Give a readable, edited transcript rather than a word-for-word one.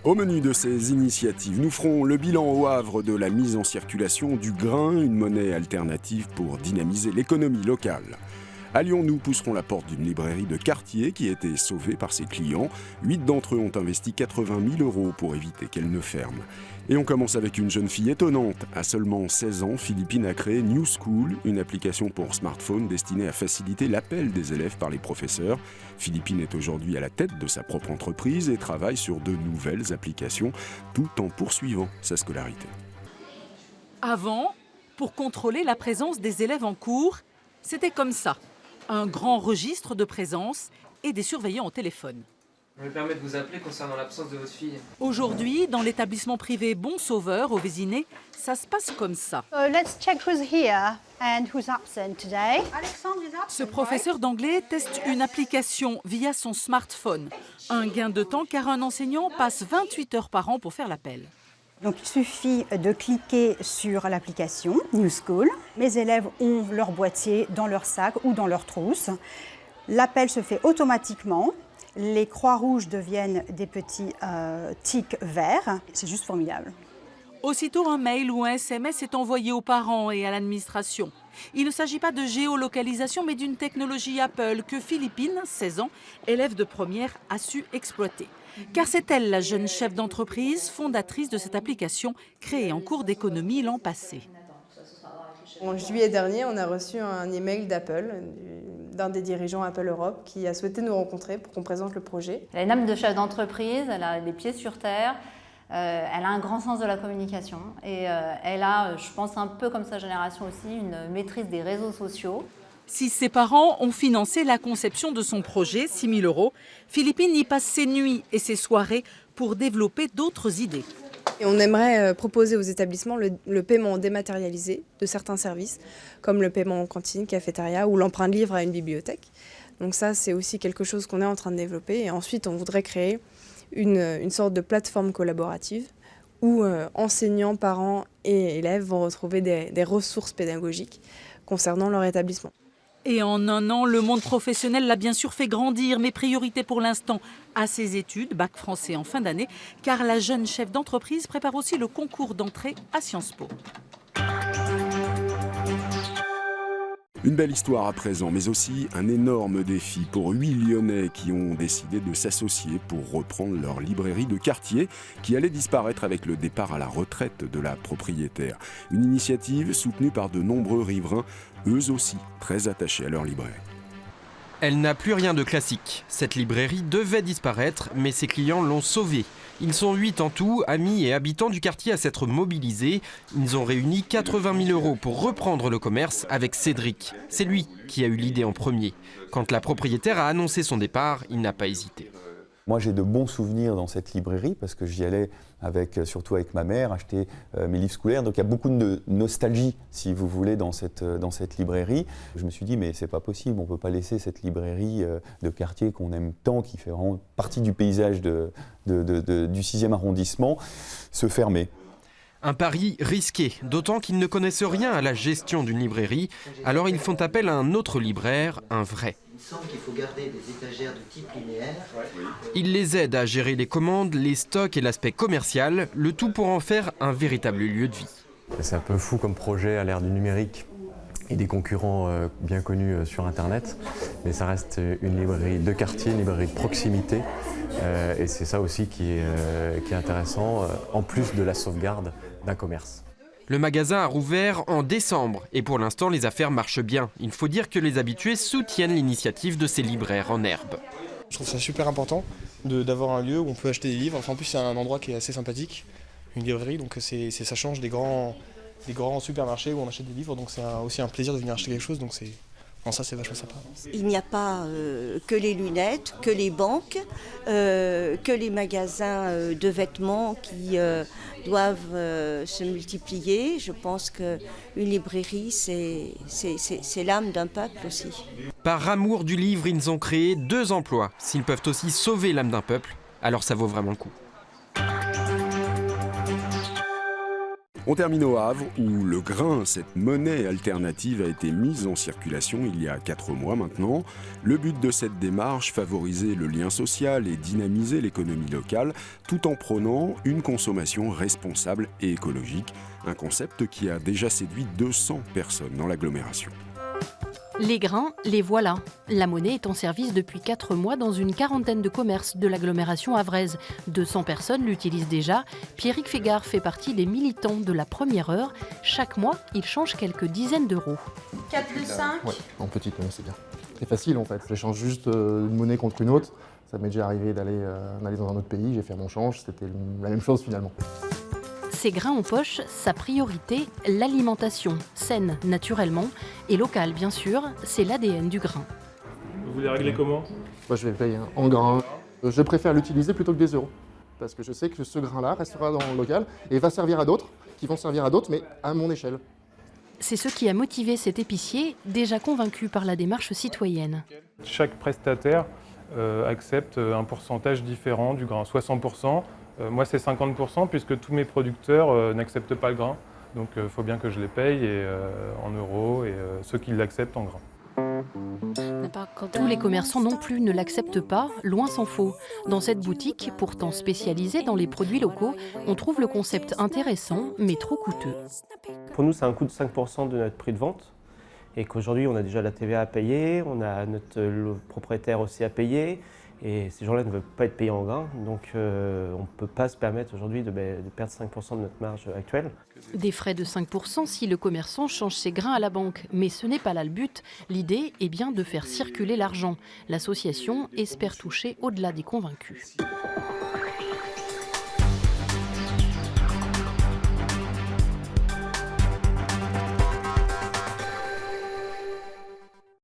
Au menu de ces initiatives, nous ferons le bilan au Havre de la mise en circulation du grain, une monnaie alternative pour dynamiser l'économie locale. À Lyon, nous pousserons la porte d'une librairie de quartier qui a été sauvée par ses clients. 8 d'entre eux ont investi 80 000 € pour éviter qu'elle ne ferme. Et on commence avec une jeune fille étonnante. À seulement 16 ans, Philippine a créé New School, une application pour smartphone destinée à faciliter l'appel des élèves par les professeurs. Philippine est aujourd'hui à la tête de sa propre entreprise et travaille sur de nouvelles applications, tout en poursuivant sa scolarité. Avant, pour contrôler la présence des élèves en cours, c'était comme ça. Un grand registre de présence et des surveillants au téléphone. Je me permets de vous appeler concernant l'absence de votre fille. Aujourd'hui, dans l'établissement privé Bon Sauveur au Vésinet, ça se passe comme ça. Let's check who's here and who's absent today. Alexandre is absent. Ce professeur d'anglais teste une application via son smartphone. Un gain de temps car un enseignant passe 28 heures par an pour faire l'appel. Donc il suffit de cliquer sur l'application New School. Mes élèves ont leur boîtier dans leur sac ou dans leur trousse. L'appel se fait automatiquement. Les croix rouges deviennent des petits tics verts. C'est juste formidable. Aussitôt, un mail ou un SMS est envoyé aux parents et à l'administration. Il ne s'agit pas de géolocalisation, mais d'une technologie Apple que Philippine, 16 ans, élève de première, a su exploiter. Car c'est elle, la jeune chef d'entreprise, fondatrice de cette application, créée en cours d'économie l'an passé. En juillet dernier, on a reçu un email d'Apple, d'un des dirigeants Apple Europe, qui a souhaité nous rencontrer pour qu'on présente le projet. Elle a une âme de chef d'entreprise, elle a les pieds sur terre, elle a un grand sens de la communication et elle a, je pense un peu comme sa génération aussi, une maîtrise des réseaux sociaux. Si ses parents ont financé la conception de son projet, 6 000 €, Philippine y passe ses nuits et ses soirées pour développer d'autres idées. Et on aimerait proposer aux établissements le paiement dématérialisé de certains services, comme le paiement en cantine, cafétéria ou l'emprunt de livre à une bibliothèque. Donc ça, c'est aussi quelque chose qu'on est en train de développer. Et ensuite, on voudrait créer une sorte de plateforme collaborative où enseignants, parents et élèves vont retrouver des ressources pédagogiques concernant leur établissement. Et en un an, le monde professionnel l'a bien sûr fait grandir, mais priorité pour l'instant à ses études, bac français en fin d'année, car la jeune chef d'entreprise prépare aussi le concours d'entrée à Sciences Po. Une belle histoire à présent, mais aussi un énorme défi pour 8 Lyonnais qui ont décidé de s'associer pour reprendre leur librairie de quartier qui allait disparaître avec le départ à la retraite de la propriétaire. Une initiative soutenue par de nombreux riverains, eux aussi très attachés à leur librairie. Elle n'a plus rien de classique. Cette librairie devait disparaître, mais ses clients l'ont sauvée. Ils sont 8 en tout, amis et habitants du quartier à s'être mobilisés. Ils ont réuni 80 000 € pour reprendre le commerce avec Cédric. C'est lui qui a eu l'idée en premier. Quand la propriétaire a annoncé son départ, il n'a pas hésité. Moi, j'ai de bons souvenirs dans cette librairie parce que j'y allais surtout avec ma mère, acheter mes livres scolaires. Donc il y a beaucoup de nostalgie, si vous voulez, dans cette librairie. Je me suis dit, mais c'est pas possible, on ne peut pas laisser cette librairie de quartier qu'on aime tant, qui fait vraiment partie du paysage du 6e arrondissement, se fermer. Un pari risqué, d'autant qu'ils ne connaissent rien à la gestion d'une librairie. Alors ils font appel à un autre libraire, un vrai. Il semble qu'il faut garder des étagères de type linéaire. Il les aide à gérer les commandes, les stocks et l'aspect commercial, le tout pour en faire un véritable lieu de vie. C'est un peu fou comme projet à l'ère du numérique et des concurrents bien connus sur Internet, mais ça reste une librairie de quartier, une librairie de proximité, et c'est ça aussi qui est intéressant, en plus de la sauvegarde d'un commerce. Le magasin a rouvert en décembre et pour l'instant les affaires marchent bien. Il faut dire que les habitués soutiennent l'initiative de ces libraires en herbe. Je trouve ça super important d'avoir un lieu où on peut acheter des livres. Enfin, en plus c'est un endroit qui est assez sympathique, une librairie, donc ça change des grands supermarchés où on achète des livres, donc c'est aussi un plaisir de venir acheter quelque chose, donc ça c'est vachement sympa. Il n'y a pas que les lunettes, que les banques, que les magasins de vêtements qui doivent se multiplier. Je pense qu'une librairie, c'est l'âme d'un peuple aussi. Par amour du livre, ils ont créé 2 emplois. S'ils peuvent aussi sauver l'âme d'un peuple, alors ça vaut vraiment le coup. On termine au Havre, où le grain, cette monnaie alternative, a été mise en circulation il y a 4 mois maintenant. Le but de cette démarche, favoriser le lien social et dynamiser l'économie locale, tout en prônant une consommation responsable et écologique. Un concept qui a déjà séduit 200 personnes dans l'agglomération. Les grains, les voilà. La monnaie est en service depuis 4 mois dans une quarantaine de commerces de l'agglomération havraise. 200 personnes l'utilisent déjà. Pierrick Fégard fait partie des militants de la première heure. Chaque mois, il change quelques dizaines d'euros. 4 de 5 Ouais, en petite, c'est bien. C'est facile en fait, j'échange juste une monnaie contre une autre. Ça m'est déjà arrivé d'aller dans un autre pays, j'ai fait mon change, c'était la même chose finalement. Ces grains en poche, sa priorité, l'alimentation, saine naturellement et locale bien sûr, c'est l'ADN du grain. Vous voulez régler comment ? Moi je vais payer en grains. Je préfère l'utiliser plutôt que des euros. Parce que je sais que ce grain-là restera dans le local et va servir à d'autres, qui vont servir à d'autres, mais à mon échelle. C'est ce qui a motivé cet épicier, déjà convaincu par la démarche citoyenne. Chaque prestataire accepte un pourcentage différent du grain, soit 100%. Moi, c'est 50% puisque tous mes producteurs n'acceptent pas le grain. Donc, il faut bien que je les paye en euros et ceux qui l'acceptent en grain. Tous les commerçants non plus ne l'acceptent pas, loin s'en faut. Dans cette boutique, pourtant spécialisée dans les produits locaux, on trouve le concept intéressant, mais trop coûteux. Pour nous, c'est un coût de 5% de notre prix de vente. Et qu'aujourd'hui, on a déjà la TVA à payer, on a le propriétaire aussi à payer. Et ces gens-là ne veulent pas être payés en grains, donc on ne peut pas se permettre aujourd'hui de perdre 5% de notre marge actuelle. Des frais de 5% si le commerçant change ses grains à la banque. Mais ce n'est pas là le but. L'idée est bien de faire circuler l'argent. L'association espère toucher au-delà des convaincus.